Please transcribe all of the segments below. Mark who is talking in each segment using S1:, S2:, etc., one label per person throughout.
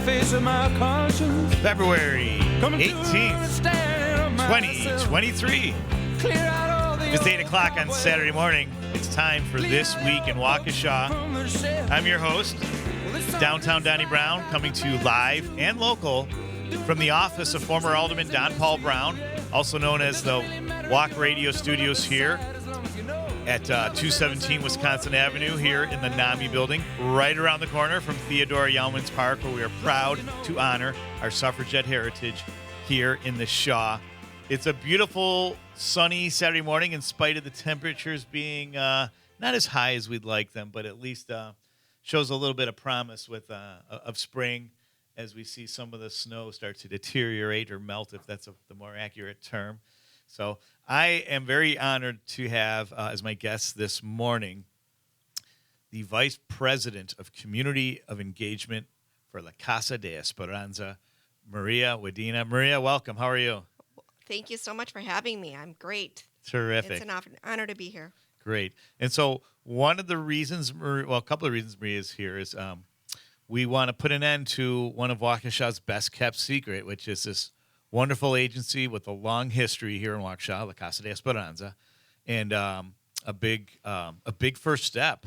S1: face of my conscience.
S2: February 18th, 2023. It's 8 o'clock on Saturday morning. It's time for This Week in Waukesha. I'm your host, Downtown Donnie Brown, coming to you live and local from the office of former Alderman Don Paul Brown, also known as the Walk Radio Studios here at 217 Wisconsin Avenue here in the NAMI building, right around the corner from Theodore Youmans Park, where we are proud to honor our suffragette heritage here in the Shaw. It's a beautiful, sunny Saturday morning in spite of the temperatures being not as high as we'd like them, but at least shows a little bit of promise of spring as we see some of the snow start to deteriorate or melt, if that's the more accurate term. So I am very honored to have as my guest this morning the Vice President of Community of Engagement for La Casa de Esparanza, Pilar Wadina. Pilar, welcome. How are you?
S3: Thank you so much for having me. I'm great.
S2: Terrific.
S3: It's an honor to be here.
S2: Great. And so one of the reasons, a couple of reasons Maria is here is we want to put an end to one of Waukesha's best-kept secret, which is this wonderful agency with a long history here in Waukesha, La Casa de Esparanza, and a big first step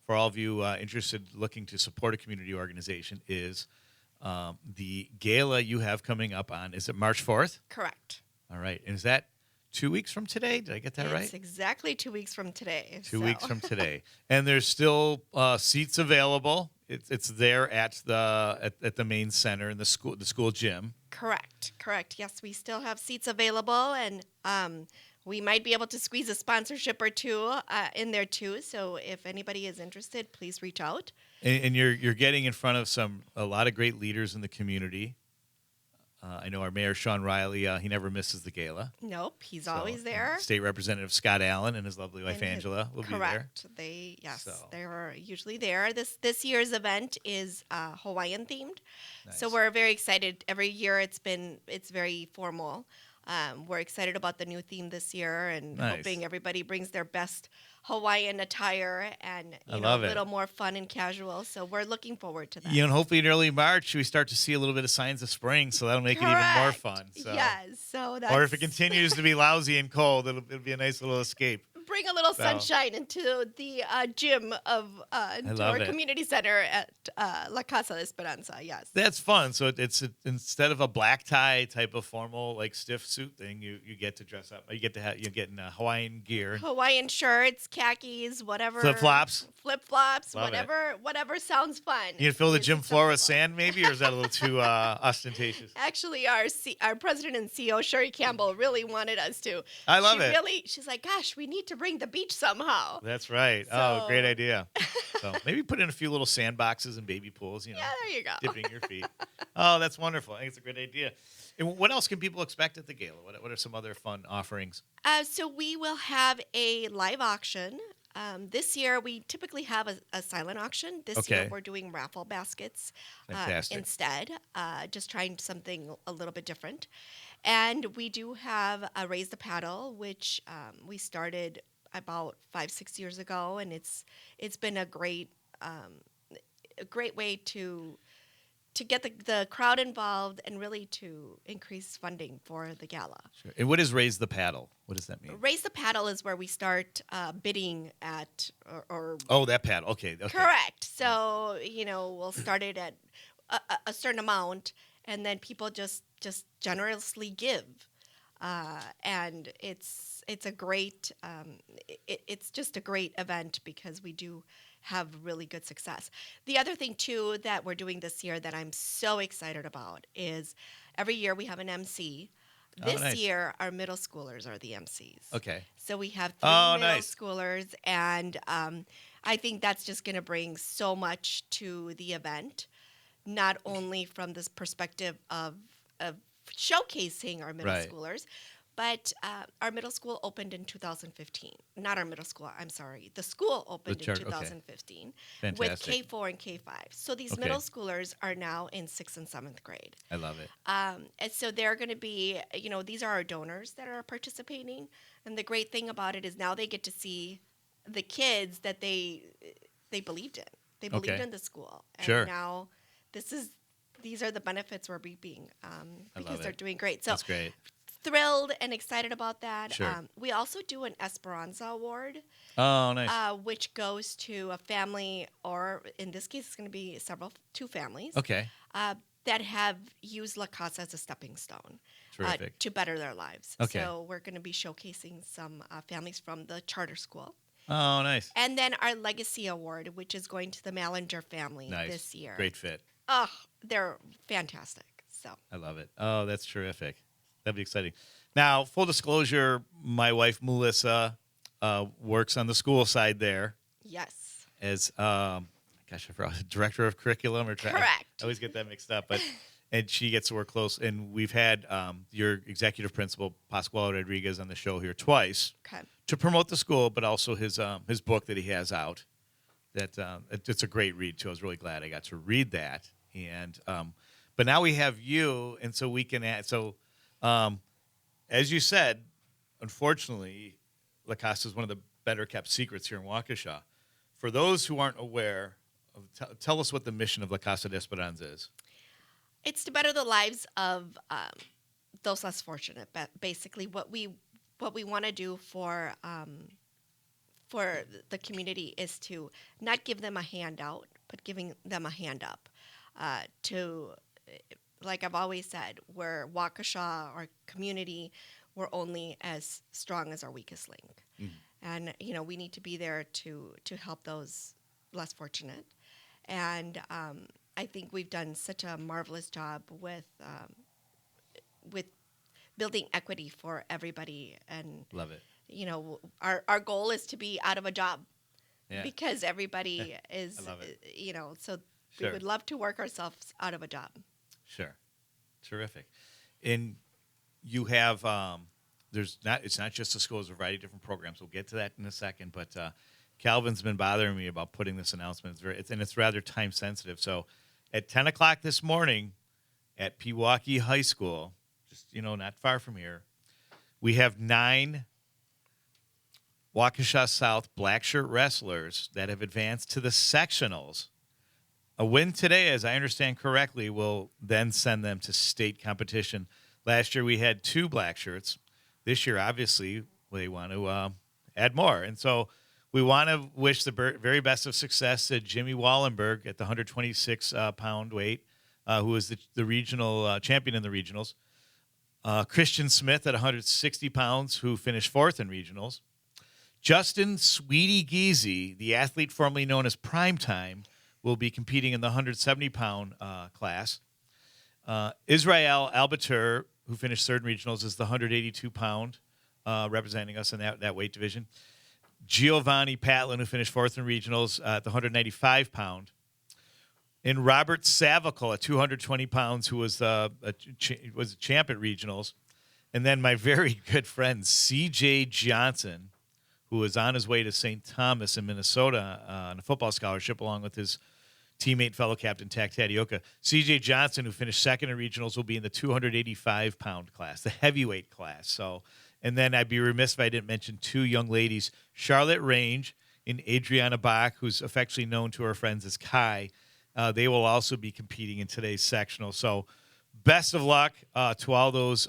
S2: for all of you interested, looking to support a community organization is the gala you have coming up on. Is it March 4th?
S3: Correct.
S2: All right. And is that 2 weeks from today? Did I get that right?
S3: It's exactly 2 weeks from today.
S2: 2 weeks from today, and there's still seats available. It's there at the main center in the school gym.
S3: Correct. Yes, we still have seats available, and we might be able to squeeze a sponsorship or two in there too. So if anybody is interested, please reach out.
S2: And you're getting in front of a lot of great leaders in the community. I know our mayor, Sean Riley, he never misses the gala.
S3: Nope, he's always there.
S2: State Representative Scott Allen and his lovely wife, Angela, will be there.
S3: Correct. They are usually there. This year's event is Hawaiian themed.
S2: Nice.
S3: So we're very excited. Every year it's very formal. We're excited about the new theme this year and hoping everybody brings their best Hawaiian attire and a little more fun and casual. So we're looking forward to that.
S2: And hopefully in early March we start to see a little bit of signs of spring, so that'll make it even more fun. So.
S3: Yes.
S2: Or if it continues to be lousy and cold, it'll be a nice little escape.
S3: Bring a little sunshine into the gym of our community center at La Casa de Esparanza. Yes,
S2: that's fun. So it's instead of a black tie type of formal like stiff suit thing, you get to dress up. You get in Hawaiian gear,
S3: Hawaiian shirts, khakis, whatever,
S2: flip flops,
S3: whatever sounds fun.
S2: You can fill the gym floor with sand, maybe, or is that a little too ostentatious?
S3: Actually, our president and CEO Sherry Campbell really wanted us to.
S2: I love it.
S3: She's like, gosh, we need to bring the beach somehow.
S2: That's right. So, great idea. So maybe put in a few little sandboxes and baby pools,
S3: Yeah, there you go.
S2: Dipping your feet. Oh, that's wonderful. I think it's a great idea. And what else can people expect at the gala? What are some other fun offerings?
S3: So we will have a live auction. This year, we typically have a silent auction. This year, we're doing raffle baskets instead, just trying something a little bit different. And we do have a Raise the Paddle, which we started about 5-6 years ago, and it's been a great way to get the crowd involved and really to increase funding for the gala.
S2: Sure. And what is Raise the Paddle? What does that mean?
S3: Raise the Paddle is where we start bidding at or
S2: Oh, that paddle. Okay.
S3: Correct. So, we'll start it at a certain amount, and then people just generously give. And it's a great it's just a great event because we do have really good success. The other thing too that we're doing this year that I'm so excited about is every year we have an MC. This year our middle schoolers are the MCs.
S2: Okay.
S3: So we have 3 middle schoolers, and I think that's just going to bring so much to the event, not only from this perspective of showcasing our middle schoolers, but our middle school opened in 2015. Not our middle school, I'm sorry. The school opened in 2015 with K4 and K5. So these middle schoolers are now in 6th and 7th grade.
S2: I love it.
S3: And so they're going to be, these are our donors that are participating. And the great thing about it is now they get to see the kids that they believed in. They believed in the school. And now this is these are the benefits we're reaping because
S2: love
S3: they're
S2: it.
S3: doing great. So
S2: That's great.
S3: thrilled and excited about that.
S2: Sure.
S3: We also do an Esperanza Award,
S2: Oh, nice.
S3: which goes to a family, or in this case, it's going to be two families.
S2: Okay.
S3: That have used La Casa as a stepping stone
S2: Terrific.
S3: to better their lives.
S2: Okay.
S3: So we're going to be showcasing some families from the charter school.
S2: Oh, nice.
S3: And then our Legacy Award, which is going to the Mallinger family
S2: Nice.
S3: this year.
S2: Great fit.
S3: Oh, they're fantastic. So
S2: I love it. Oh, that's terrific. That'd be exciting. Now, full disclosure, my wife, Melissa, works on the school side there
S3: yes,
S2: as, I forgot, director of curriculum.
S3: correct.
S2: I always get that mixed up. And she gets to work close. And we've had your executive principal, Pascual Rodriguez, on the show here twice
S3: Okay.
S2: to promote the school, but also his book that he has out. It's a great read, too. I was really glad I got to read that. And but now we have you, and so we can add. So as you said, unfortunately, La Casa is one of the better kept secrets here in Waukesha. For those who aren't aware, tell us what the mission of La Casa de Esperanza is.
S3: It's to better the lives of those less fortunate. But basically, what we want to do for the community is to not give them a handout, but giving them a hand up. Like I've always said, we're Waukesha, our community, we're only as strong as our weakest link. And, we need to be there to help those less fortunate. And I think we've done such a marvelous job with building equity for everybody. And,
S2: Love it.
S3: our goal is to be out of a job
S2: Yeah.
S3: because everybody is,
S2: I love it.
S3: So
S2: Sure.
S3: we would love to work ourselves out of a job.
S2: Sure. Terrific. And you have it's not just the school, there's a variety of different programs. We'll get to that in a second, but Calvin's been bothering me about putting this announcement. It's rather time sensitive. So at 10 o'clock this morning at Pewaukee High School, just not far from here, we have 9 Waukesha South black shirt wrestlers that have advanced to the sectionals. A win today, as I understand correctly, will then send them to state competition. Last year we had 2 black shirts. This year, obviously, we want to add more. And so we want to wish the very best of success to Jimmy Wallenberg at the 126-pound weight, who is the regional champion in the regionals. Christian Smith at 160 pounds, who finished 4th in regionals. Justin Sweetie Geezy, the athlete formerly known as Primetime, will be competing in the 170-pound class. Israel Albatur, who finished 3rd in regionals, is the 182-pound, representing us in that weight division. Giovanni Patlin, who finished 4th in regionals, at the 195-pound. And Robert Savicle at 220 pounds, who was a champ at regionals. And then my very good friend, C.J. Johnson, who was on his way to St. Thomas in Minnesota on a football scholarship, along with his teammate, fellow captain, Tak Tadioka. C.J. Johnson, who finished 2nd in regionals, will be in the 285-pound class, the heavyweight class. So, and then I'd be remiss if I didn't mention 2 young ladies, Charlotte Range and Adriana Bach, who's affectionately known to our friends as Kai. They will also be competing in today's sectional. So best of luck to all those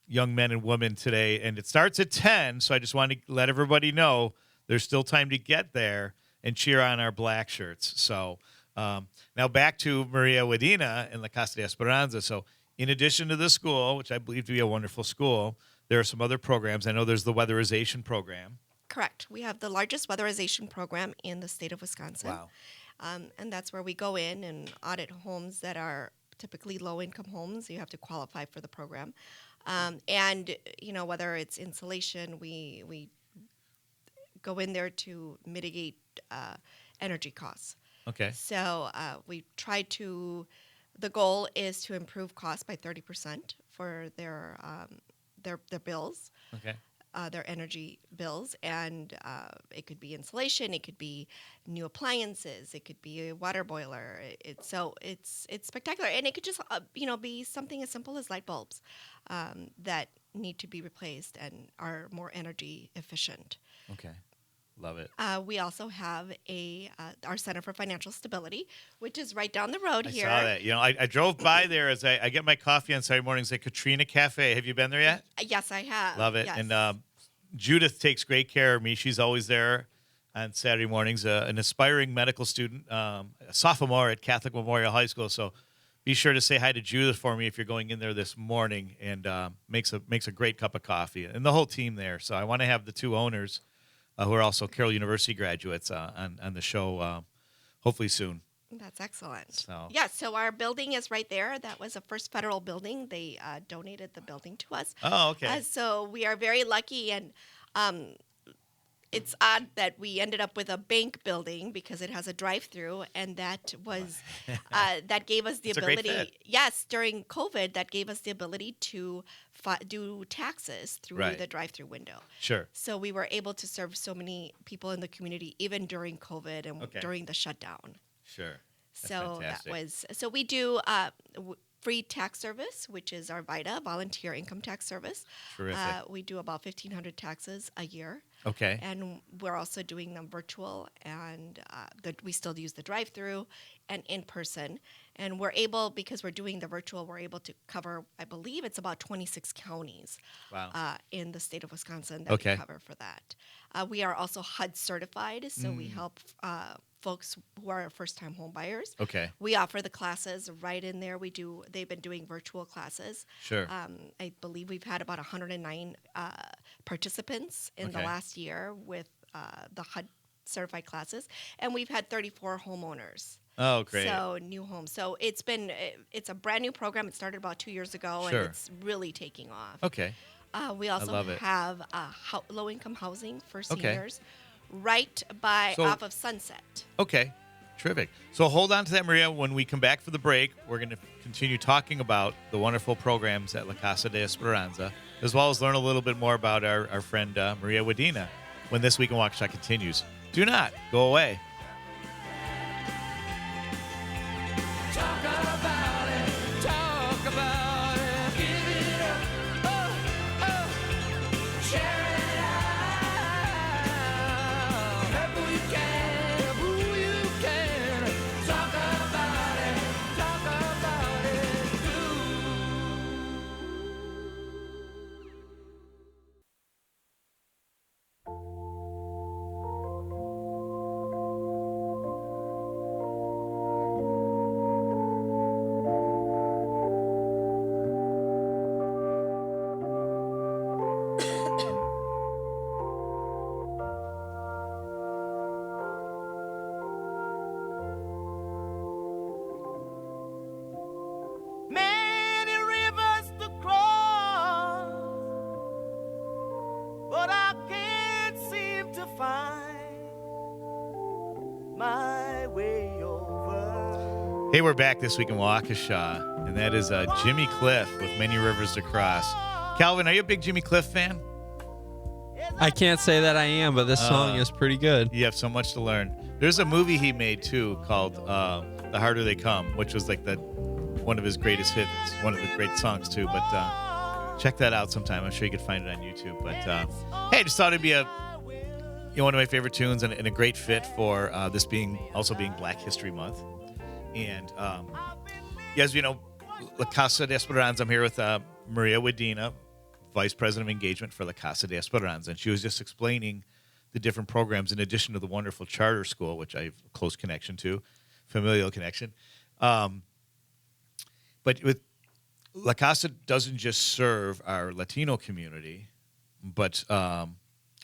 S2: young men and women today. And it starts at 10, so I just want to let everybody know there's still time to get there and cheer on our black shirts. So now back to Maria Wadina and La Casa de Esparanza. So in addition to the school, which I believe to be a wonderful school, there are some other programs. I know there's the weatherization program.
S3: Correct. We have the largest weatherization program in the state of Wisconsin.
S2: Wow.
S3: And that's where we go in and audit homes that are typically low-income homes. You have to qualify for the program. And, whether it's insulation, we go in there to mitigate energy costs.
S2: Okay.
S3: So we try to, the goal is to improve costs by 30% for their bills.
S2: Okay.
S3: Their energy bills, and it could be insulation, it could be new appliances, it could be a water boiler. It's spectacular, and it could just be something as simple as light bulbs that need to be replaced and are more energy efficient.
S2: Okay. Love it.
S3: We also have our Center for Financial Stability, which is right down the road
S2: I
S3: here.
S2: saw that. I drove by there as I get my coffee on Saturday mornings at Katrina Cafe. Have you been there yet?
S3: Yes, I have.
S2: Love it.
S3: Yes.
S2: And Judith takes great care of me. She's always there on Saturday mornings. An aspiring medical student, a sophomore at Catholic Memorial High School. So be sure to say hi to Judith for me if you're going in there this morning. And makes a great cup of coffee, and the whole team there. So I want to have the two owners, who are also Carroll University graduates, on the show, hopefully soon.
S3: That's excellent.
S2: So.
S3: Yeah, so our building is right there. That was a First Federal building. They donated the building to us.
S2: Oh, okay.
S3: So we are very lucky, and it's odd that we ended up with a bank building because it has a drive-through, and that was that gave us the
S2: It's a great
S3: ability.
S2: fit.
S3: Yes, during COVID, that gave us the ability to do taxes through
S2: Right.
S3: the drive-through window.
S2: Sure.
S3: So we were able to serve so many people in the community, even during COVID and
S2: Okay.
S3: during the shutdown.
S2: Sure. That's
S3: So
S2: fantastic.
S3: that was so we do free tax service, which is our VITA, volunteer income tax service.
S2: Terrific.
S3: We do about 1,500 taxes a year,
S2: Okay.
S3: and we're also doing them virtual, and we still use the drive-through and in person. And we're able, because we're doing the virtual, we're able to cover, I believe it's about 26 counties
S2: Wow.
S3: in the state of Wisconsin that
S2: Okay.
S3: we cover for that. We are also HUD certified, so we help folks who are first-time home buyers.
S2: Okay.
S3: We offer the classes right in there. They've been doing virtual classes.
S2: Sure.
S3: I believe we've had about 109 participants in the
S2: Okay.
S3: last year with the HUD certified classes, and we've had 34 homeowners.
S2: Oh, great.
S3: So new homes. So it's a brand new program. It started about 2 years ago,
S2: Sure.
S3: and it's really taking off.
S2: Okay.
S3: We also
S2: love it.
S3: have low-income housing for
S2: Okay.
S3: seniors right off of Sunset.
S2: Okay. Terrific. So hold on to that, Maria. When we come back for the break, we're going to continue talking about the wonderful programs at La Casa de Esperanza, as well as learn a little bit more about our friend Maria Wadina when This Week in Waukesha continues. Do not go away.
S1: Talk about it. Talk about it. Give it up. Oh, oh. Share it out. Help who you can. Help who you can. Talk about it. Talk about it. Many rivers to cross, but I can't seem to find my way over.
S2: Hey, we're back This Week in Waukesha, and that is Jimmy Cliff with Many Rivers to Cross. Calvin, are you a big Jimmy Cliff fan?
S4: I can't say that I am, but this song is pretty good.
S2: You have so much to learn. There's a movie he made, too, called The Harder They Come, which was like one of his greatest hits, one of the great songs, too. But check that out sometime. I'm sure you could find it on YouTube. But, hey, I just thought it'd be one of my favorite tunes and a great fit for this being Black History Month. And, as you know, La Casa de Esperanza, I'm here with Maria Wadina, Vice President of Engagement for La Casa de Esperanza. And she was just explaining the different programs in addition to the wonderful charter school, which I have a close connection to, familial connection. But with La Casa doesn't just serve our Latino community, but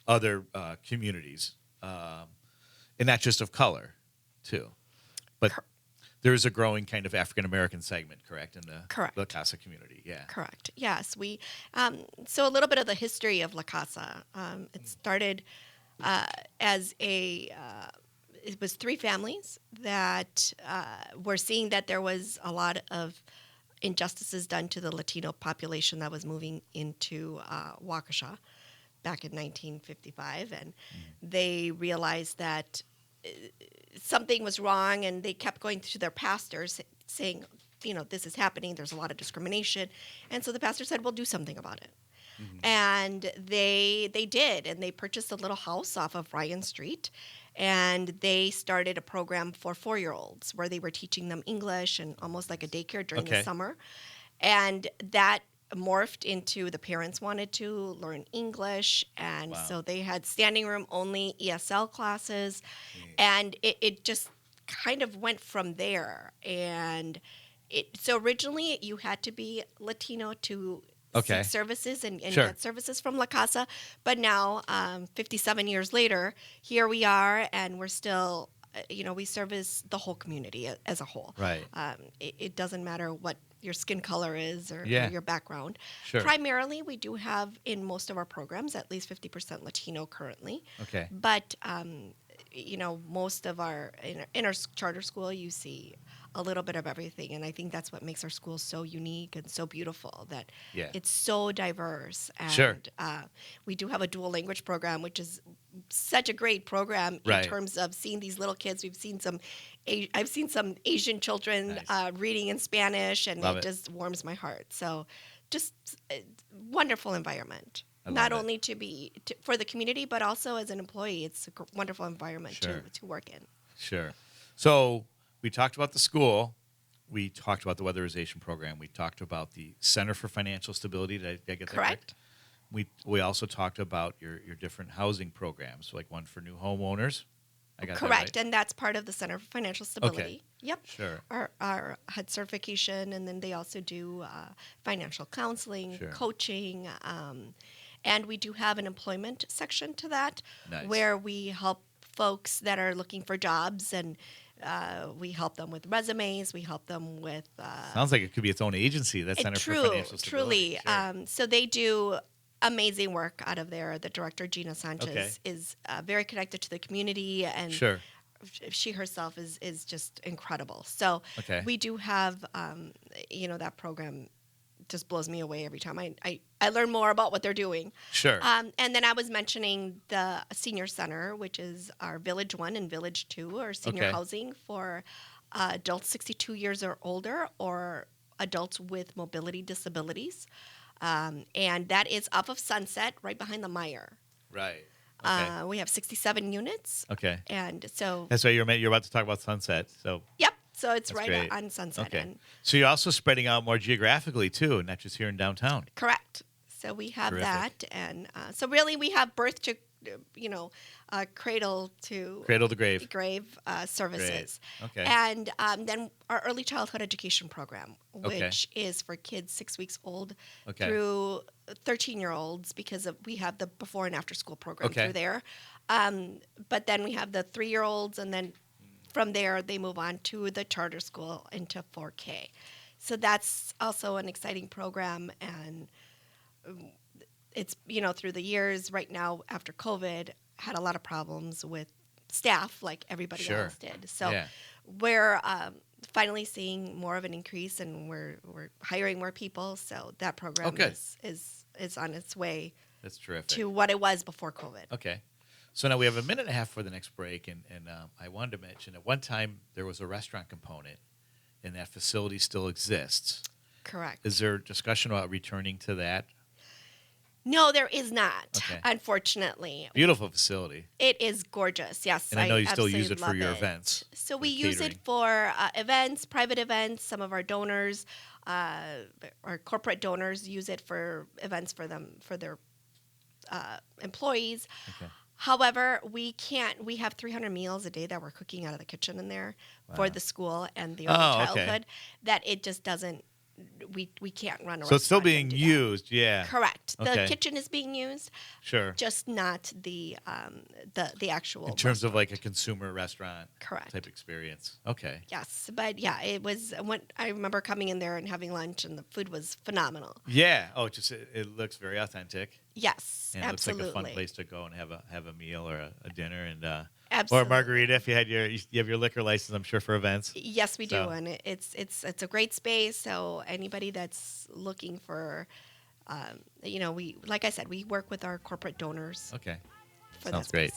S2: other communities, and not just of color, too. But there is a growing kind of African-American segment, correct, in the
S3: Correct.
S2: La Casa community, yeah.
S3: Correct. Yes, we. So a little bit of the history of La Casa. It started as it was three families that were seeing that there was a lot of injustices done to the Latino population that was moving into Waukesha back in 1955, and they realized that something was wrong, and they kept going to their pastors saying, this is happening, there's a lot of discrimination. And so the pastor said, well, do something about it. And they did, and they purchased a little house off of Ryan Street, and they started a program for 4-year-olds where they were teaching them English and almost like a daycare during the summer. And that morphed into the parents wanted to learn English, and so they had standing room only ESL classes, and it just kind of went from there. And so originally you had to be Latino to seek services and get services from La Casa, but now 57 years later, here we are, and we're still, we service the whole community as a whole.
S2: Right.
S3: It doesn't matter what your skin color is or your background.
S2: Sure.
S3: Primarily, we do have in most of our programs at least 50% Latino currently.
S2: Okay.
S3: But most of our in our charter school, you see a little bit of everything, and I think that's what makes our school so unique and so beautiful, that it's so diverse. And we do have a dual language program, which is such a great program in terms of seeing these little kids. I've seen some Asian children reading in Spanish, and it just warms my heart. So just a wonderful environment. Not only for the community, but also as an employee. It's a wonderful environment to work in.
S2: Sure. So we talked about the school. We talked about the weatherization program. We talked about the Center for Financial Stability. Did I get that correct? We also talked about your different housing programs, like one for new homeowners. I got
S3: correct,
S2: that right?
S3: And that's part of the Center for Financial Stability.
S2: Okay.
S3: Yep.
S2: Sure.
S3: Our HUD certification, and then they also do financial counseling, coaching, and we do have an employment section to that, where we help folks that are looking for jobs, and we help them with resumes. We help them with.
S2: Sounds like it could be its own agency. That Center for Financial Stability.
S3: Truly. So they do amazing work out of there. The director, Gina Sanchez, is very connected to the community, and she herself is just incredible. So we do have, that program just blows me away every time I learn more about what they're doing.
S2: Sure.
S3: And then I was mentioning the Senior Center, which is our Village 1 and Village 2, or senior housing for adults 62 years or older, or adults with mobility disabilities. And that is off of Sunset, right behind the Meyer.
S2: Right. Okay.
S3: We have 67 units.
S2: Okay.
S3: And so
S2: that's why you're about to talk about Sunset. So
S3: yep. So it's
S2: that's
S3: right
S2: great.
S3: on Sunset.
S2: Okay.
S3: And
S2: so you're also spreading out more geographically too, not just here in downtown.
S3: Correct. So we have that, and so really we have birth to, cradle to grave services.
S2: Great. Okay.
S3: And then our early childhood education program, which is for kids 6 weeks old through 13-year-olds, because we have the before and after school program through there. But then we have the 3-year-olds, and then from there they move on to the charter school into 4K. So that's also an exciting program, and it's, through the years right now after COVID, had a lot of problems with staff like everybody else did. So we're finally seeing more of an increase, and we're hiring more people. So that program is on its way.
S2: That's terrific.
S3: To what it was before COVID.
S2: Okay. So now we have a minute and a half for the next break, and I wanted to mention at one time there was a restaurant component, and that facility still exists.
S3: Correct.
S2: Is there discussion about returning to that?
S3: No, there is not, unfortunately.
S2: Beautiful facility.
S3: It is gorgeous, yes.
S2: And I know you still use it for your events.
S3: So we use it for events, private events. Some of our donors, our corporate donors, use it for events for their employees. Okay. However, we have 300 meals a day that we're cooking out of the kitchen in there for the school and the early childhood, that it just doesn't, we can't run around.
S2: So it's still being used,
S3: Correct. The kitchen is being used.
S2: Sure.
S3: Just not the actual.
S2: In terms of like a consumer restaurant
S3: correct
S2: type experience. Okay.
S3: Yes, but it was when I remember coming in there and having lunch, and the food was phenomenal.
S2: Yeah. Oh, it looks very authentic.
S3: Yes,
S2: and
S3: absolutely.
S2: It looks like a fun place to go and have a meal or a dinner, and
S3: absolutely.
S2: Or a margarita if you have your liquor license, I'm sure, for events.
S3: Yes, we do, and it's a great space. So anybody that's looking for, we, like I said, we work with our corporate donors.
S2: Okay,
S3: sounds
S2: great.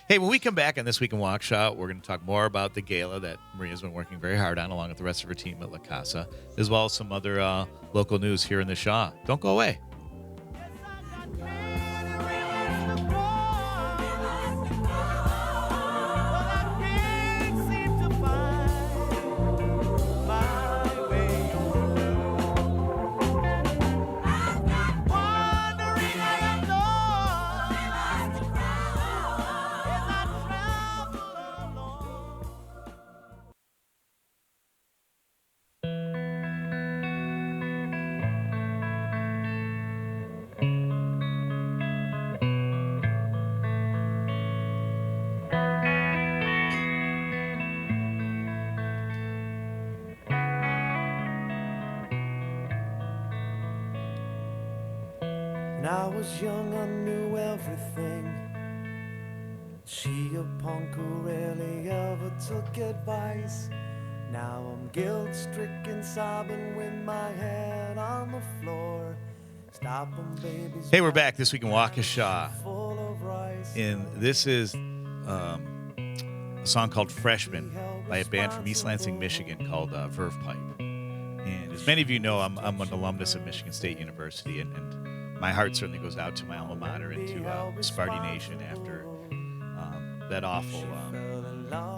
S2: Hey, when we come back on This Week in Waukesha, we're going to talk more about the gala that Maria's been working very hard on, along with the rest of her team at La Casa, as well as some other local news here in the Shaw. Don't go away.
S1: was young, I knew everything. She a punk who rarely ever took advice. Now I'm guilt-stricken, sobbing with my head on the floor. Stopping babies.
S2: Hey, we're back this week in Waukesha.
S1: Full of rice.
S2: And this is a song called Freshman by a band from East Lansing, Michigan called Verve Pipe. And as many of you know, I'm an alumnus of Michigan State University, and my heart certainly goes out to my alma mater and to Sparty Nation after that awful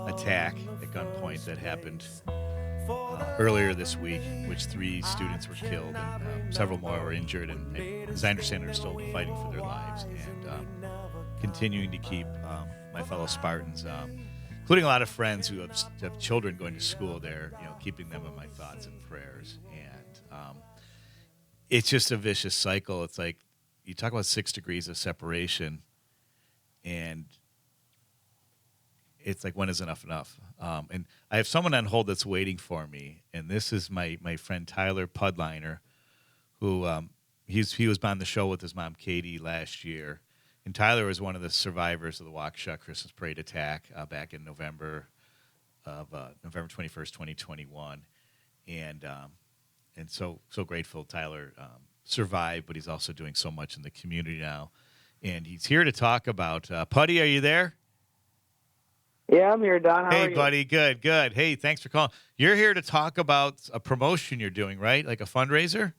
S2: attack at gunpoint that happened earlier this week, which 3 students were killed and several more were injured, and as I understand, are still fighting for their lives, and continuing to keep my fellow Spartans, including a lot of friends who have children going to school there, keeping them in my thoughts and prayers. And it's just a vicious cycle. It's like you talk about 6 degrees of separation, and it's like, when is enough? And I have someone on hold that's waiting for me, and this is my friend Tyler Pudliner, who he was on the show with his mom Katie last year, and Tyler was one of the survivors of the Waukesha Christmas Parade attack back in November 21st, 2021, and so grateful Tyler survived, but he's also doing so much in the community now, and he's here to talk about Puddy. Are you there?
S5: Yeah, I'm here, Don. How are you?
S2: Hey, buddy. Good. Hey, thanks for calling. You're here to talk about a promotion you're doing, right? Like a fundraiser?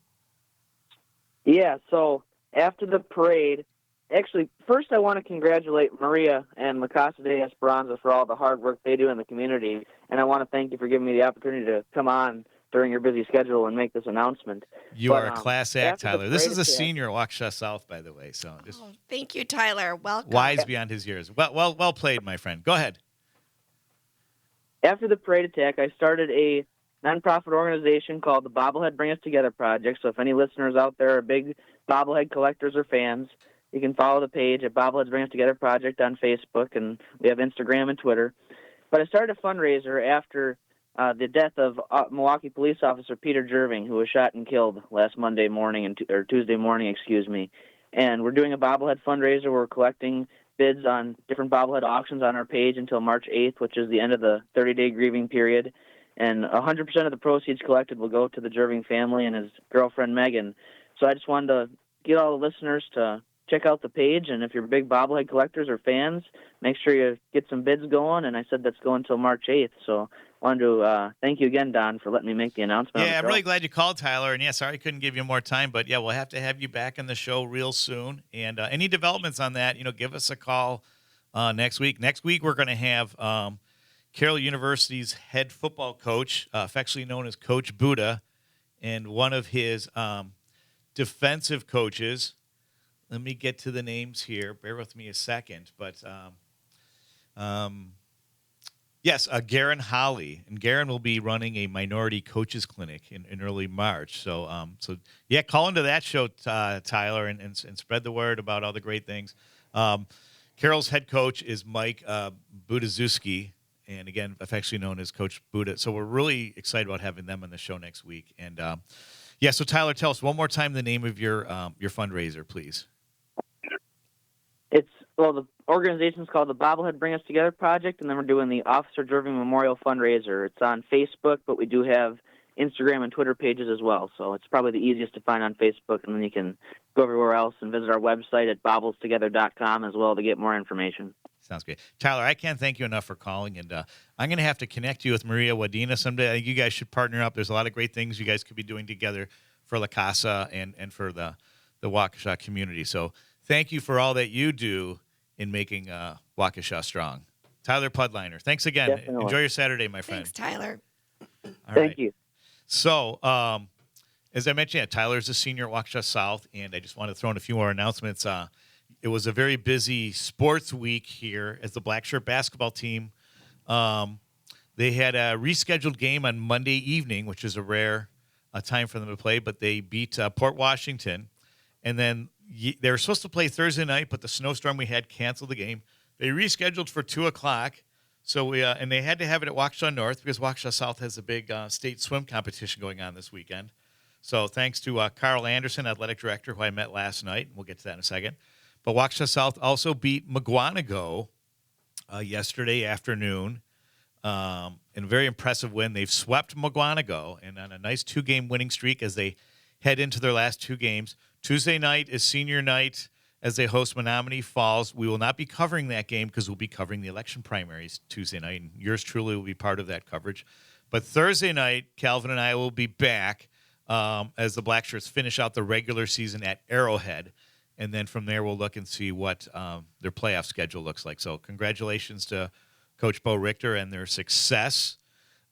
S5: Yeah, so after the parade, actually, first I want to congratulate Maria and the Casa de Esperanza for all the hard work they do in the community, and I want to thank you for giving me the opportunity to come on during your busy schedule and make this announcement.
S2: You are a class act, Tyler. This is a
S5: attack,
S2: senior at Waukesha South, by the way. So just
S3: Thank you, Tyler. Welcome.
S2: wise beyond his years. Well played, my friend. Go ahead.
S5: After the parade attack, I started a nonprofit organization called the Bobblehead Bring Us Together Project. So if any listeners out there are big bobblehead collectors or fans, you can follow the page at Bobbleheads Bring Us Together Project on Facebook, and we have Instagram and Twitter. But I started a fundraiser after the death of Milwaukee police officer Peter Jerving, who was shot and killed last Tuesday morning, And we're doing a bobblehead fundraiser. We're collecting bids on different bobblehead auctions on our page until March 8th, which is the end of the 30-day grieving period. And 100% of the proceeds collected will go to the Jerving family and his girlfriend, Megan. So I just wanted to get all the listeners to check out the page, and if you're big bobblehead collectors or fans, make sure you get some bids going, and I said that's going until March 8th. So I wanted to thank you again, Don, for letting me make the announcement.
S2: Yeah, I'm really glad you called, Tyler, and sorry I couldn't give you more time, but we'll have to have you back on the show real soon, and any developments on that, give us a call next week. Next week we're going to have Carroll University's head football coach, affectionately known as Coach Buddha, and one of his defensive coaches. Let me get to the names here. Bear with me a second. But, Garen Holly. And Garen will be running a minority coaches clinic in early March. So, call into that show, Tyler, and spread the word about all the great things. Carroll's head coach is Mike Budaszewski, and, again, affectionately known as Coach Buddha. So we're really excited about having them on the show next week. And, so, Tyler, tell us one more time the name of your fundraiser, please.
S5: The organization is called the Bobblehead Bring Us Together Project, and then we're doing the Officer Jerving Memorial Fundraiser. It's on Facebook, but we do have Instagram and Twitter pages as well. So it's probably the easiest to find on Facebook, and then you can go everywhere else and visit our website at bobbletogether.com as well to get more information.
S2: Sounds great. Tyler, I can't thank you enough for calling, and I'm going to have to connect you with Maria Wadina someday. I think you guys should partner up. There's a lot of great things you guys could be doing together for La Casa and for the Waukesha community. So thank you for all that you do in making Waukesha strong. Tyler Pudliner, thanks again.
S5: Definitely.
S2: Enjoy your Saturday, my friend.
S3: Thanks, Tyler.
S5: Thank you.
S2: So, as I mentioned, Tyler's a senior at Waukesha South, and I just want to throw in a few more announcements. It was a very busy sports week here as the Black Shirt basketball team. They had a rescheduled game on Monday evening, which is a rare time for them to play, but they beat Port Washington. And then they were supposed to play Thursday night, but the snowstorm we had canceled the game. They rescheduled for 2 o'clock. So and they had to have it at Waukesha North because Waukesha South has a big state swim competition going on this weekend. So thanks to Carl Anderson, athletic director, who I met last night. We'll get to that in a second. But Waukesha South also beat McGuanago yesterday afternoon in a very impressive win. They've swept McGuanago and on a nice 2-game winning streak as they head into their last 2 games. Tuesday night is senior night as they host Menominee Falls. We will not be covering that game because we'll be covering the election primaries Tuesday night, and yours truly will be part of that coverage. But Thursday night, Calvin and I will be back as the Blackshirts finish out the regular season at Arrowhead. And then from there, we'll look and see what their playoff schedule looks like. So congratulations to Coach Bo Richter and their success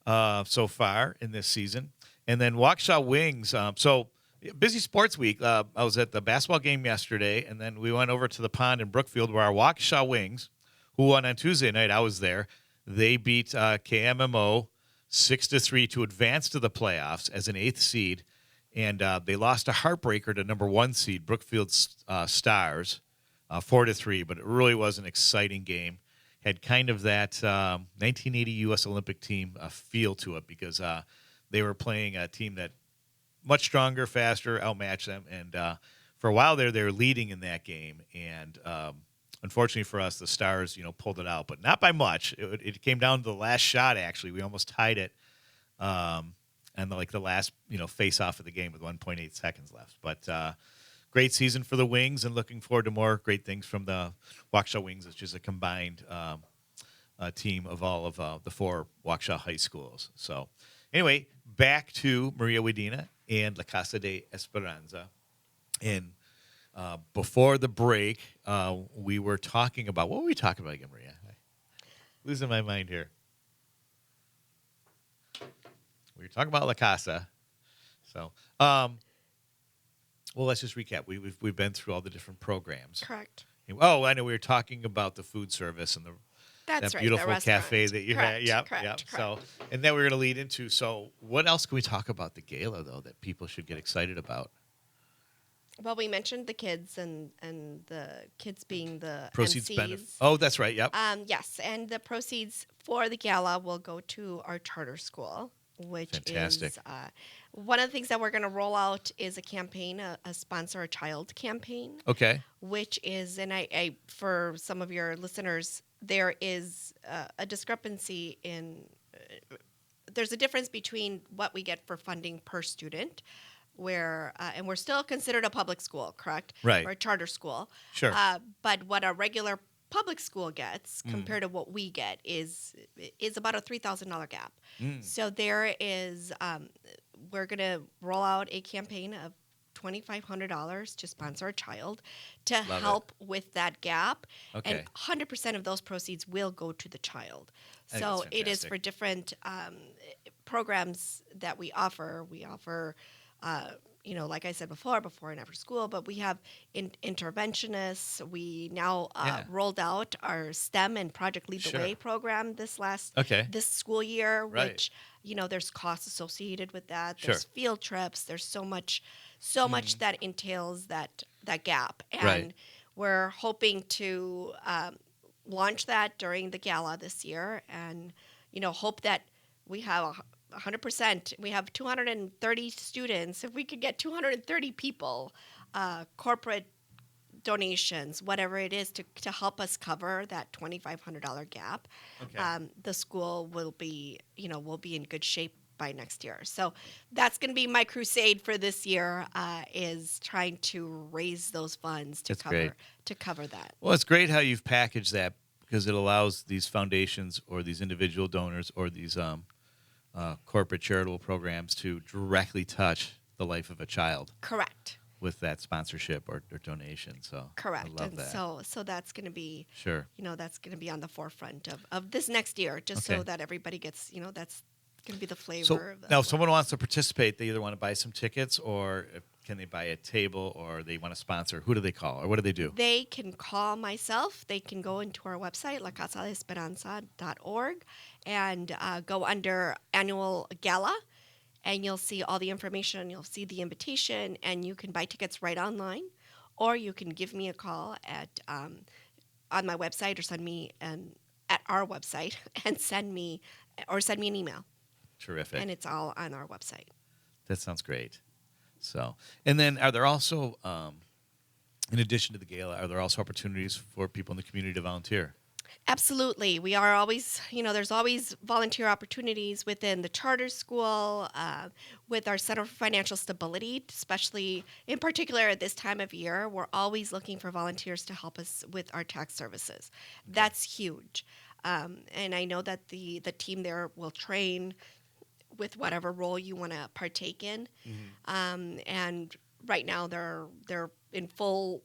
S2: so far in this season. And then Waukesha Wings. So busy sports week. I was at the basketball game yesterday, and then we went over to the pond in Brookfield where our Waukesha Wings, who won on Tuesday night, I was there. They beat KMMO 6-3 to advance to the playoffs as an 8th seed. And they lost a heartbreaker to number 1 seed, Brookfield Stars, 4-3. But it really was an exciting game. Had kind of that 1980 U.S. Olympic team feel to it because they were playing a team that much stronger, faster, outmatched them. And for a while there, they were leading in that game. And unfortunately for us, the Stars, pulled it out, but not by much. It came down to the last shot. Actually, we almost tied it. And the last, face-off of the game with 1.8 seconds left. But great season for the Wings, and looking forward to more great things from the Waukesha Wings, which is a combined team of all of the 4 Waukesha high schools. So anyway, back to Maria Wadina and La Casa de Esperanza. And before the break, we were talking about, what were we talking about again, Maria? Losing my mind here. We were talking about La Casa. So, well, let's just recap. We've been through all the different programs.
S3: Correct.
S2: Oh, I know we were talking about the food service and that beautiful cafe that you had. Yep. So, and then we're going to lead into. So, what else can we talk about the gala though that people should get excited about?
S3: Well, we mentioned the kids and the kids being the
S2: proceeds
S3: MCs.
S2: Oh, that's right. Yep.
S3: Yes, and the proceeds for the gala will go to our charter school, which
S2: fantastic.
S3: Is one of the things that we're going to roll out is a campaign, a sponsor a child campaign.
S2: Okay.
S3: Which is, and I for some of your listeners, there is a discrepancy in. There's a difference between what we get for funding per student, where and we're still considered a public school, correct?
S2: Right.
S3: Or a charter school.
S2: Sure.
S3: But what a regular public school gets compared to what we get is about a $3,000 gap. So there is, we're going to roll out a campaign of $2,500 to sponsor a child to help with that gap.
S2: Okay.
S3: And 100% of those proceeds will go to the child. So it is for different programs that we offer. We offer, like I said before and after school, but we have interventionists. We now rolled out our STEM and Project Lead the Way program this school year, which, there's costs associated with that. There's field trips. There's so much that entails that gap. And we're hoping to launch that during the gala this year and, hope that we have 100%. We have 230 students. If we could get 230 people, corporate donations, whatever it is, to help us cover that $2,500 gap, the school will be in good shape by next year. So that's going to be my crusade for this year, is trying to raise those funds to cover that.
S2: Well, it's great how you've packaged that because it allows these foundations or these individual donors or these corporate charitable programs to directly touch the life of a child.
S3: Correct.
S2: With that sponsorship or donation. So
S3: correct.
S2: I love that.
S3: So that's going to be that's going to be on the forefront of this next year, just so that everybody gets, that's going to be the flavor of that.
S2: Now, if someone wants to participate, they either want to buy some tickets or can they buy a table or they want to sponsor? Who do they call or what do they do?
S3: They can call myself. They can go into our website, lacasadeesperanza.org, and go under Annual Gala, and you'll see all the information. You'll see the invitation, and you can buy tickets right online, or you can give me a call at on my website or send me at our website and send me an email.
S2: Terrific.
S3: And it's all on our website.
S2: That sounds great. So, and then are there also, in addition to the gala, are there also opportunities for people in the community to volunteer?
S3: Absolutely. We are always, there's always volunteer opportunities within the charter school, with our Center for Financial Stability, especially in particular at this time of year. We're always looking for volunteers to help us with our tax services. That's huge. And I know that the team there will train with whatever role you want to partake in. And right now they're in full,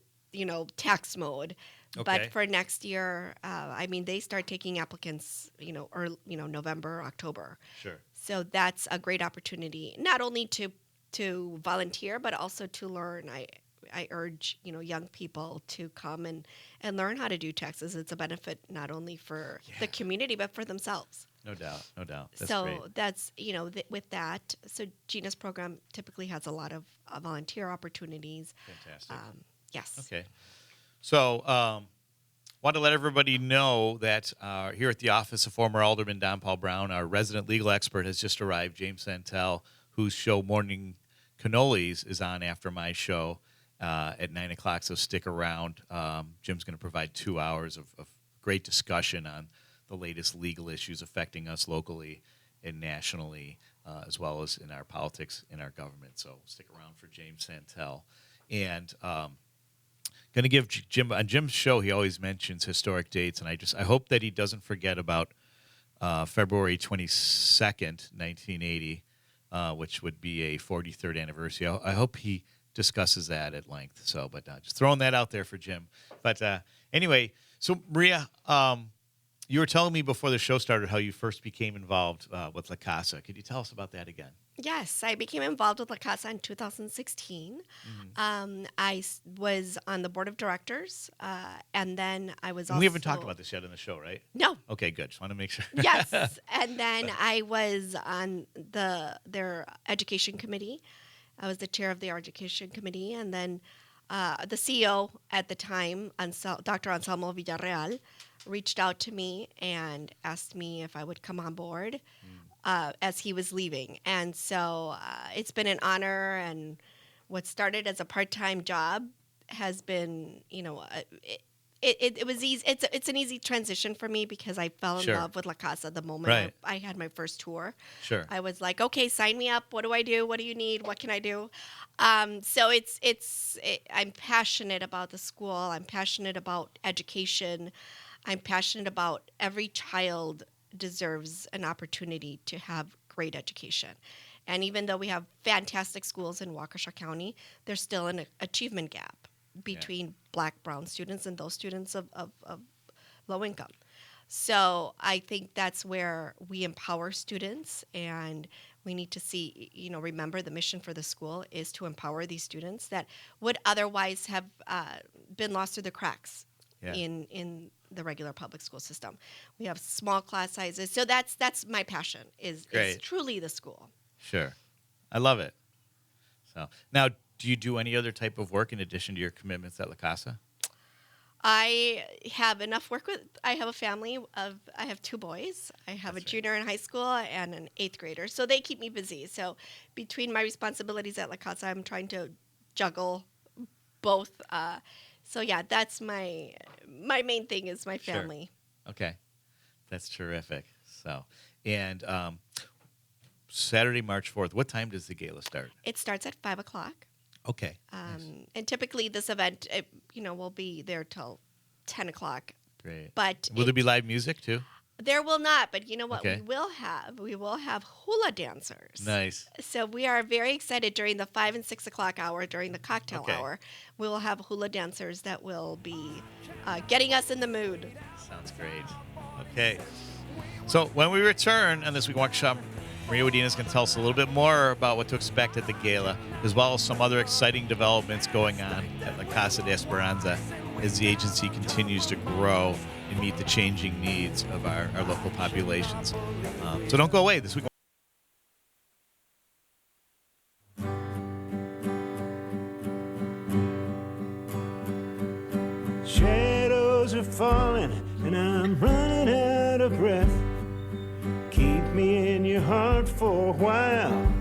S3: tax mode.
S2: Okay.
S3: But for next year, they start taking applicants, November, October.
S2: Sure.
S3: So that's a great opportunity, not only to volunteer, but also to learn. I urge, young people to come and learn how to do taxes. It's a benefit not only for the community, but for themselves.
S2: No doubt. That's
S3: so
S2: great.
S3: that's, with that. So Gina's program typically has a lot of volunteer opportunities.
S2: Fantastic.
S3: Yes.
S2: Okay. So, want to let everybody know that here at the office of former Alderman Don Paul Brown, our resident legal expert has just arrived, James Santel, whose show Morning Cannolis is on after my show at 9 o'clock, so stick around. Jim's going to provide 2 hours of great discussion on the latest legal issues affecting us locally and nationally, as well as in our politics, in our government. So stick around for James Santel. And going to give Jim, on Jim's show, he always mentions historic dates, and I hope that he doesn't forget about February 22nd, 1980, which would be a 43rd anniversary. I hope he discusses that at length. So, but just throwing that out there for Jim. But anyway, so Maria, you were telling me before the show started how you first became involved with La Casa. Could you tell us about that again?
S3: Yes, I became involved with La Casa in 2016. I was on the board of directors, and then I was also...
S2: We haven't talked about this yet in the show, right?
S3: No.
S2: Okay, good. Just want to make sure.
S3: Yes, and then I was on their education committee. I was the chair of the education committee, and then the CEO at the time, Dr. Anselmo Villarreal, reached out to me and asked me if I would come on board as he was leaving. And so it's been an honor, and what started as a part-time job has been, it was easy. It's an easy transition for me because I fell in love with La Casa the moment I had my first tour.
S2: Sure.
S3: I was like, okay, sign me up. What do I do? What do you need? What can I do? So I'm passionate about the school. I'm passionate about education. I'm passionate about every child deserves an opportunity to have great education. And even though we have fantastic schools in Waukesha County, there's still an achievement gap between Black, brown students and those students of low income. So I think that's where we empower students, and we need to see, remember the mission for the school is to empower these students that would otherwise have been lost through the cracks in the regular public school system. We have small class sizes. So that's my passion is truly the school.
S2: Sure. I love it. So now, do you do any other type of work in addition to your commitments at La Casa?
S3: I have enough work with, I have a family I have 2 boys. I have a junior in high school and an 8th grader. So they keep me busy. So between my responsibilities at La Casa, I'm trying to juggle both. So yeah, that's my main thing is my family.
S2: Sure. Okay. That's terrific. So, and Saturday, March 4th, what time does the gala start?
S3: It starts at 5 o'clock.
S2: Okay.
S3: Nice. And typically this event, will be there till 10 o'clock.
S2: Great.
S3: But
S2: will there be live music too?
S3: There will not, but you know what
S2: Okay.
S3: we will have hula dancers.
S2: Nice.
S3: So we are very excited during the 5 and 6 o'clock hour, during the cocktail hour. We will have hula dancers that will be getting us in the mood.
S2: Sounds great. Okay. So when we return on This Week in Waukesha, Maria Wadina is going to tell us a little bit more about what to expect at the gala, as well as some other exciting developments going on at La Casa de Esparanza as the agency continues to grow and meet the changing needs of our local populations. So don't go away. This week.
S1: Shadows are falling and I'm running out of breath. Keep me in your heart for a while.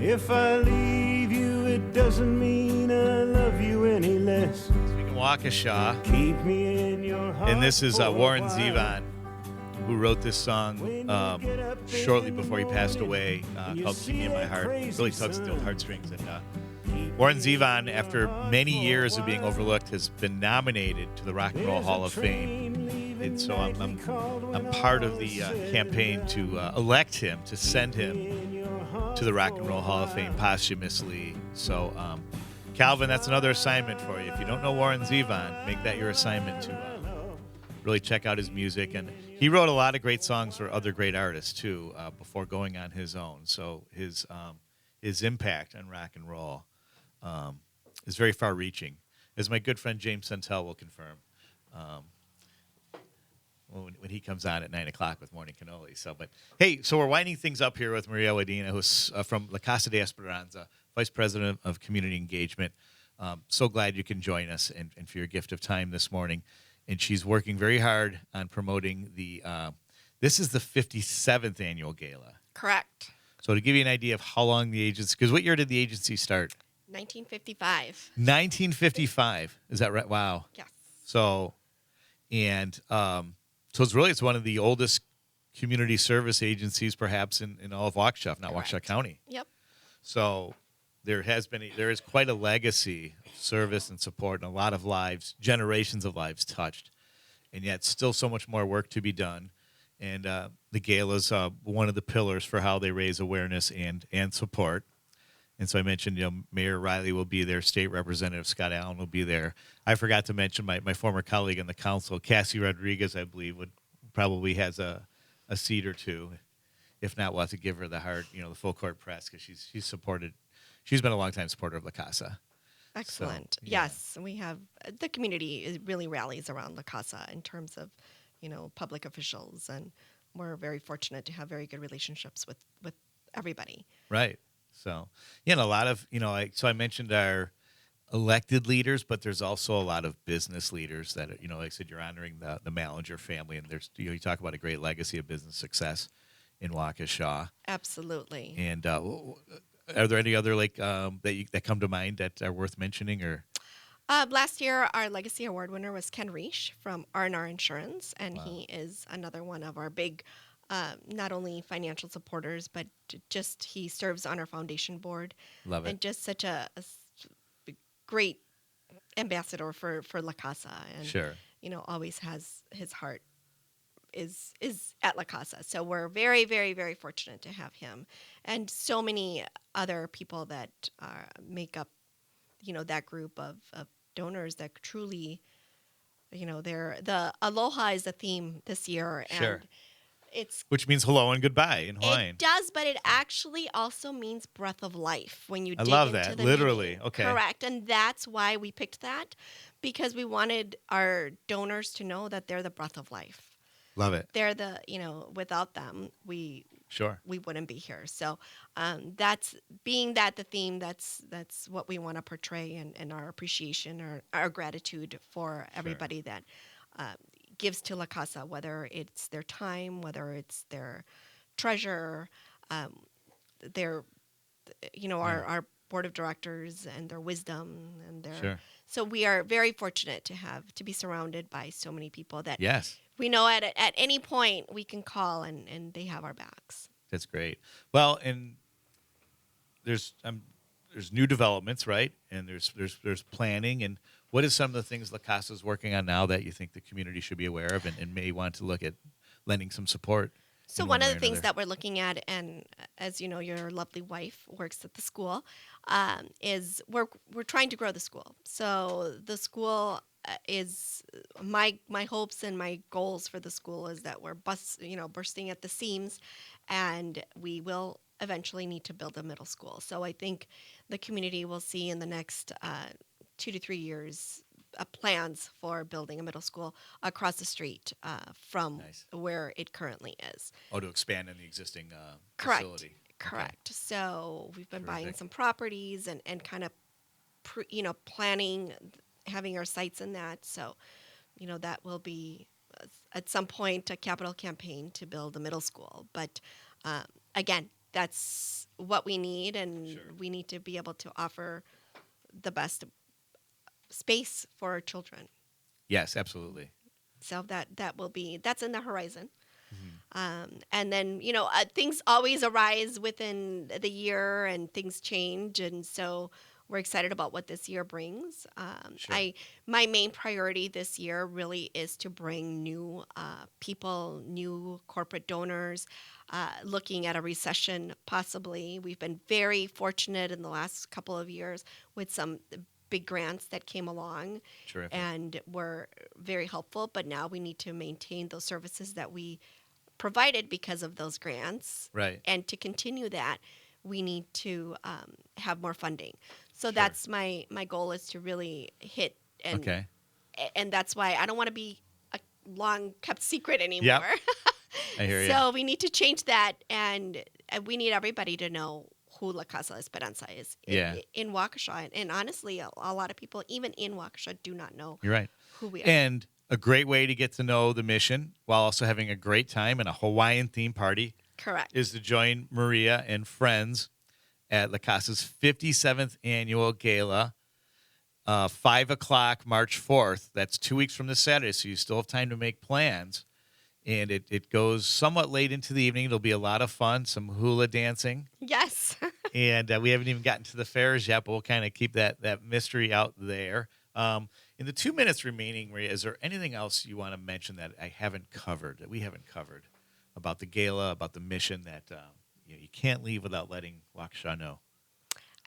S1: If I leave you, it doesn't mean I love you any less.
S2: Speaking of Waukesha,
S1: Keep me in your heart.
S2: and this is
S1: for a
S2: Warren
S1: while.
S2: Zevon, who wrote this song shortly before he passed away, called "Keep Me in My Heart." Really tugs at the old heartstrings. And Warren Zevon, after many years of being overlooked, has been nominated to the Rock and Roll Hall of Fame. And so I'm part of the campaign to elect him, to send him to the Rock and Roll Hall of Fame posthumously. So, Calvin, that's another assignment for you. If you don't know Warren Zevon, make that your assignment to really check out his music. And he wrote a lot of great songs for other great artists too, before going on his own. So his impact on rock and roll is very far-reaching, as my good friend James Sentel will confirm when he comes on at 9 o'clock with Morning Cannoli. So, but hey, so we're winding things up here with Maria Wadina, who's from La Casa de Esperanza, Vice President of Community Engagement. So glad you can join us and for your gift of time this morning. And she's working very hard on promoting this is the 57th Annual Gala.
S3: Correct.
S2: So to give you an idea of how long the agency, because what year did the agency start?
S3: 1955.
S2: 1955. Is that right? Wow.
S3: Yes.
S2: So, and so it's one of the oldest community service agencies, perhaps in all of Waukesha, if not
S3: Correct.
S2: Waukesha County.
S3: Yep.
S2: So there is quite a legacy of service and support, and a lot of lives, generations of lives touched, and yet still so much more work to be done. And the gala's one of the pillars for how they raise awareness and support. And so I mentioned, Mayor Riley will be there. State Representative Scott Allen will be there. I forgot to mention my former colleague in the council, Cassie Rodriguez, I believe, probably has a seat or two. If not, we'll have to give her the full court press, because she's supported. She's been a longtime supporter of La Casa.
S3: Excellent.
S2: So, yeah.
S3: Yes, we have the community really rallies around La Casa in terms of, public officials, and we're very fortunate to have very good relationships with everybody.
S2: Right. So, and a lot of, so I mentioned our elected leaders, but there's also a lot of business leaders that, like I said, you're honoring the Mallinger family, and there's, you talk about a great legacy of business success in Waukesha.
S3: Absolutely.
S2: And are there any other that come to mind that are worth mentioning, or?
S3: Last year, our Legacy Award winner was Ken Reish from R&R Insurance, and
S2: Wow.
S3: he is another one of our big, not only financial supporters, but just he serves on our foundation board.
S2: Love it.
S3: And just such a great ambassador for La Casa, and
S2: Sure.
S3: always has his heart is at La Casa. So we're very, very, very fortunate to have him, and so many other people that make up, that group of donors that truly, the aloha is the theme this year,
S2: Sure.
S3: and it's.
S2: Which means hello and goodbye in Hawaiian.
S3: It does, but it actually also means breath of life when you
S2: I
S3: dig
S2: love
S3: into
S2: that,
S3: the
S2: literally.
S3: meaning.
S2: Okay.
S3: Correct, and that's why we picked that, because we wanted our donors to know that they're the breath of life.
S2: Love it.
S3: They're the, without them,
S2: Sure.
S3: we wouldn't be here. So that's being that the theme. That's what we want to portray, and our appreciation, our gratitude for everybody that gives to La Casa, whether it's their time, whether it's their treasure, their our board of directors and their wisdom and their.
S2: Sure.
S3: So we are very fortunate to be surrounded by so many people that
S2: Yes.
S3: we know at any point we can call and they have our backs.
S2: That's great. Well, and there's new developments, right? And there's planning. And what is some of the things La Casa is working on now that you think the community should be aware of and may want to look at lending some support?
S3: So one of the things that we're looking at, and as you know, your lovely wife works at the school, is we're trying to grow the school. So the school is my hopes and my goals for the school is that we're bursting at the seams, and we will eventually need to build a middle school. So I think the community will see in the next 2 to 3 years plans for building a middle school across the street from
S2: Nice.
S3: where it currently is.
S2: Oh, to expand in the existing
S3: Correct.
S2: facility.
S3: Correct. So we've been buying
S2: Terrific.
S3: some properties and kind of, planning, having our sights in that. So, that will be at some point a capital campaign to build a middle school. But again, that's what we need, and we need to be able to offer the best space for our children.
S2: Yes, absolutely.
S3: So that's in the horizon. And then, things always arise within the year and things change. And so we're excited about what this year brings. My main priority this year really is to bring new people, new corporate donors, looking at a recession possibly. We've been very fortunate in the last couple of years with some big grants that came along.
S2: Terrific.
S3: And were very helpful. But now we need to maintain those services that we provided because of those grants.
S2: Right.
S3: And to continue that, we need to have more funding. So that's my goal, is to really hit. And,
S2: Okay.
S3: And that's why I don't want to be a long kept secret anymore.
S2: Yep. I hear you.
S3: So we need to change that, and we need everybody to know who La Casa de Esperanza is in Waukesha. And honestly, a lot of people, even in Waukesha, do not know
S2: You're right.
S3: who we are.
S2: And a great way to get to know the mission while also having a great time and a Hawaiian theme party
S3: Correct.
S2: is to join Maria and friends at La Casa's 57th Annual Gala, 5 o'clock, March 4th. That's 2 weeks from this Saturday, so you still have time to make plans. And it goes somewhat late into the evening. It'll be a lot of fun, some hula dancing.
S3: Yes.
S2: And we haven't even gotten to the fairs yet, but we'll kind of keep that mystery out there. In the 2 minutes remaining, Maria, is there anything else you want to mention that we haven't covered about the gala, about the mission that you can't leave without letting Waukesha know?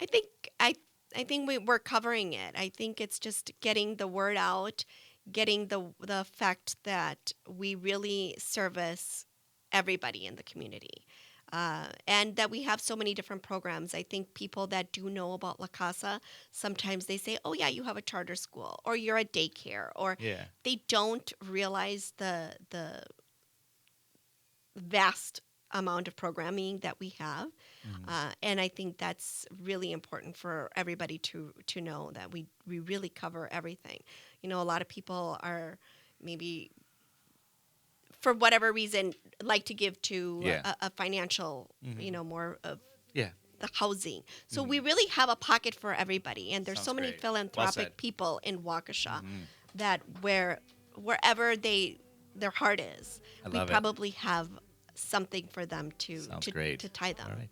S3: I think we're covering it. I think it's just getting the word out, getting the fact that we really service everybody in the community. And that we have so many different programs. I think people that do know about La Casa, sometimes they say, oh, yeah, you have a charter school, or you're a daycare, or they don't realize the vast amount of programming that we have. And I think that's really important for everybody to know, that we really cover everything. A lot of people are maybe, for whatever reason, like to give to a financial, more of the housing. So we really have a pocket for everybody. And there's
S2: Sounds
S3: so many
S2: great.
S3: philanthropic people in Waukesha that wherever their heart is, we probably have something for them to tie them.
S2: All right.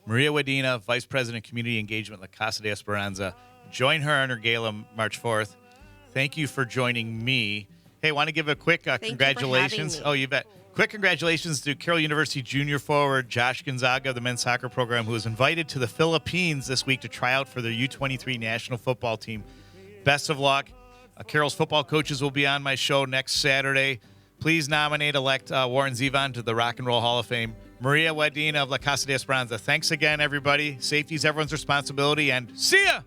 S2: Maria Wadina, Vice President, Community Engagement, La Casa de Esperanza. Join her on her gala March 4th. Thank you for joining me. Hey, want to give a quick congratulations?
S3: You for having me.
S2: You bet. Quick congratulations to Carroll University junior forward Josh Gonzaga of the men's soccer program, who was invited to the Philippines this week to try out for their U23 national football team. Best of luck. Carroll's football coaches will be on my show next Saturday. Please nominate-elect Warren Zevon to the Rock and Roll Hall of Fame. Maria Wadina of La Casa de Esperanza. Thanks again, everybody. Safety is everyone's responsibility, and see ya!